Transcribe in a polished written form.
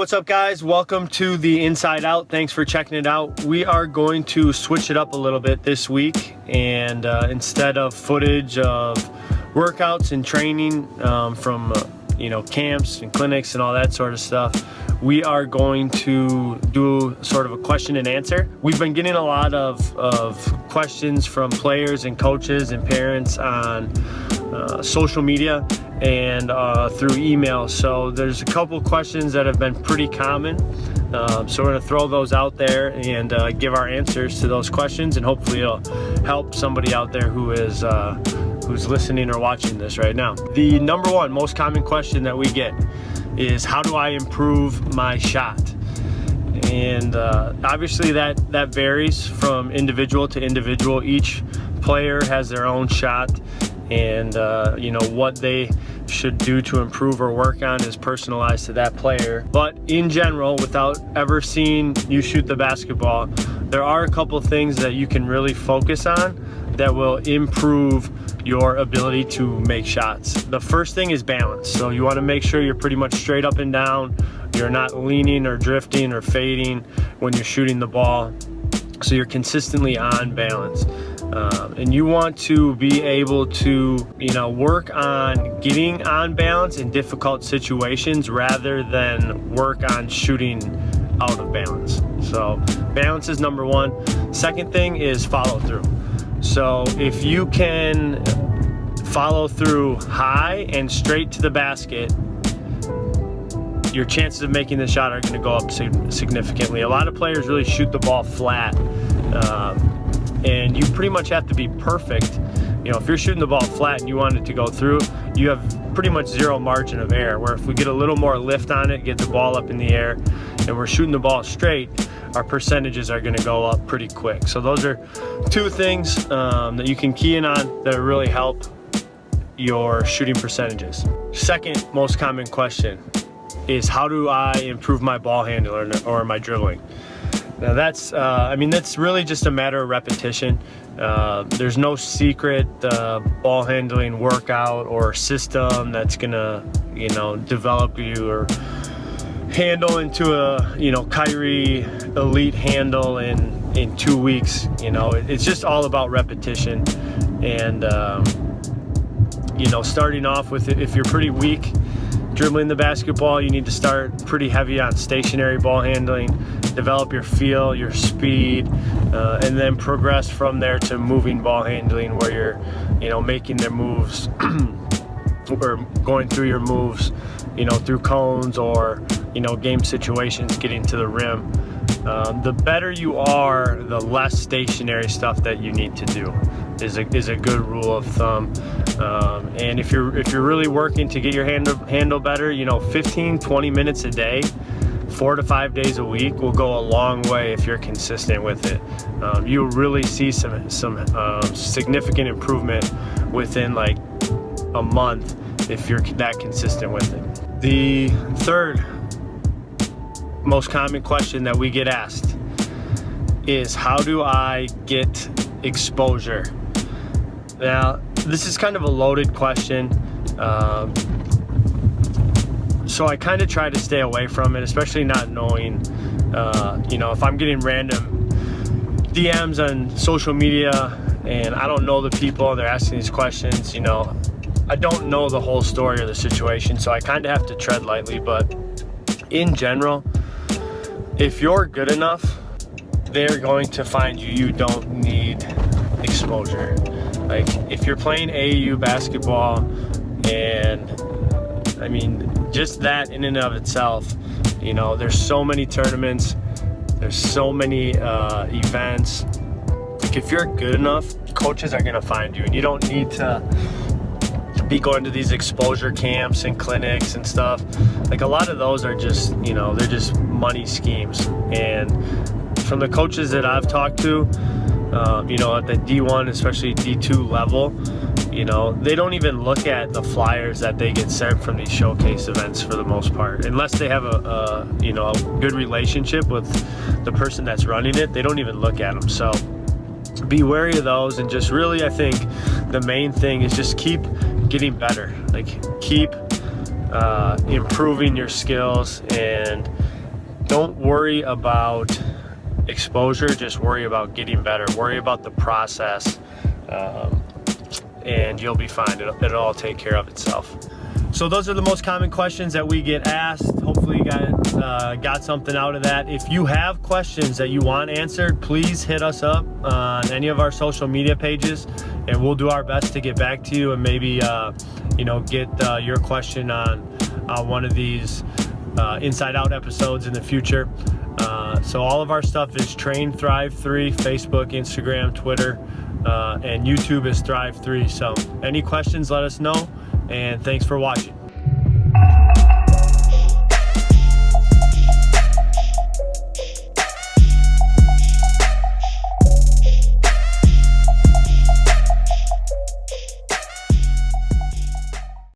what's up guys? Welcome to the Inside Out. Thanks for checking it out. We are going to switch it up a little bit this week, and instead of footage of workouts and training from camps and clinics and all that sort of stuff, we are going to do sort of a question and answer. We've been getting a lot of questions from players and coaches and parents on social media and through email. So there's a couple questions that have been pretty common. So we're gonna throw those out there and give our answers to those questions, and hopefully it'll help somebody out there who is who's listening or watching this right now. The number one most common question that we get is, how do I improve my shot? And obviously that varies from individual to individual. Each player has their own shot, and what they should do to improve or work on is personalized to that player. But in general, without ever seeing you shoot the basketball, there are a couple things that you can really focus on that will improve your ability to make shots. The first thing is balance. So you want to make sure you're pretty much straight up and down. You're not leaning or drifting or fading when you're shooting the ball. So you're consistently on balance. And you want to be able to, work on getting on balance in difficult situations rather than work on shooting out of balance. So balance is number one. Second thing is follow through. So if you can follow through high and straight to the basket, your chances of making the shot are going to go up significantly. A lot of players really shoot the ball flat, and you pretty much have to be perfect. If you're shooting the ball flat and you want it to go through, you have pretty much zero margin of error. Where if we get a little more lift on it, get the ball up in the air, and we're shooting the ball straight, our percentages are going to go up pretty quick. So those are two things that you can key in on that really help your shooting percentages. Second most common question is, how do I improve my ball handle or my dribbling? Now that's really just a matter of repetition. There's no secret ball handling workout or system that's gonna, develop you or handle into a Kyrie elite handle in 2 weeks. It's just all about repetition. And starting off with, if you're pretty weak dribbling the basketball, you need to start pretty heavy on stationary ball handling, develop your feel, your speed, and then progress from there to moving ball handling, where you're making their moves or going through your moves, through cones or game situations, getting to the rim. The better you are, the less stationary stuff that you need to do is a good rule of thumb. And if you're really working to get your handle better, 15-20 minutes a day, 4 to 5 days a week will go a long way if you're consistent with it. You'll really see some significant improvement within like a month if you're that consistent with it. The third most common question that we get asked is, how do I get exposure? Now, this is kind of a loaded question, so I kind of try to stay away from it, especially not knowing, if I'm getting random DMs on social media and I don't know the people and they're asking these questions, I don't know the whole story or the situation, so I kind of have to tread lightly. But in general, if you're good enough, they're going to find you. You don't need exposure. Like, if you're playing AAU basketball, and just that in and of itself, there's so many tournaments, there's so many events. Like, if you're good enough, coaches are gonna find you, and you don't need to be going to these exposure camps and clinics and stuff. Like, a lot of those are just, they're just money schemes. And from the coaches that I've talked to, at the D1, especially D2 level, they don't even look at the flyers that they get sent from these showcase events for the most part, unless they have a good relationship with the person that's running it. They don't even look at them. So be wary of those, and just really, I think the main thing is just keep getting better. Like, keep improving your skills and don't worry about exposure, just worry about getting better. Worry about the process, and you'll be fine. It'll all take care of itself. So those are the most common questions that we get asked. Hopefully you guys got something out of that. If you have questions that you want answered, please hit us up on any of our social media pages, and we'll do our best to get back to you and maybe get your question on one of these Inside Out episodes in the future. So all of our stuff is Train Thrive 3, Facebook, Instagram, Twitter, and YouTube is Thrive 3. So any questions, let us know, and thanks for watching.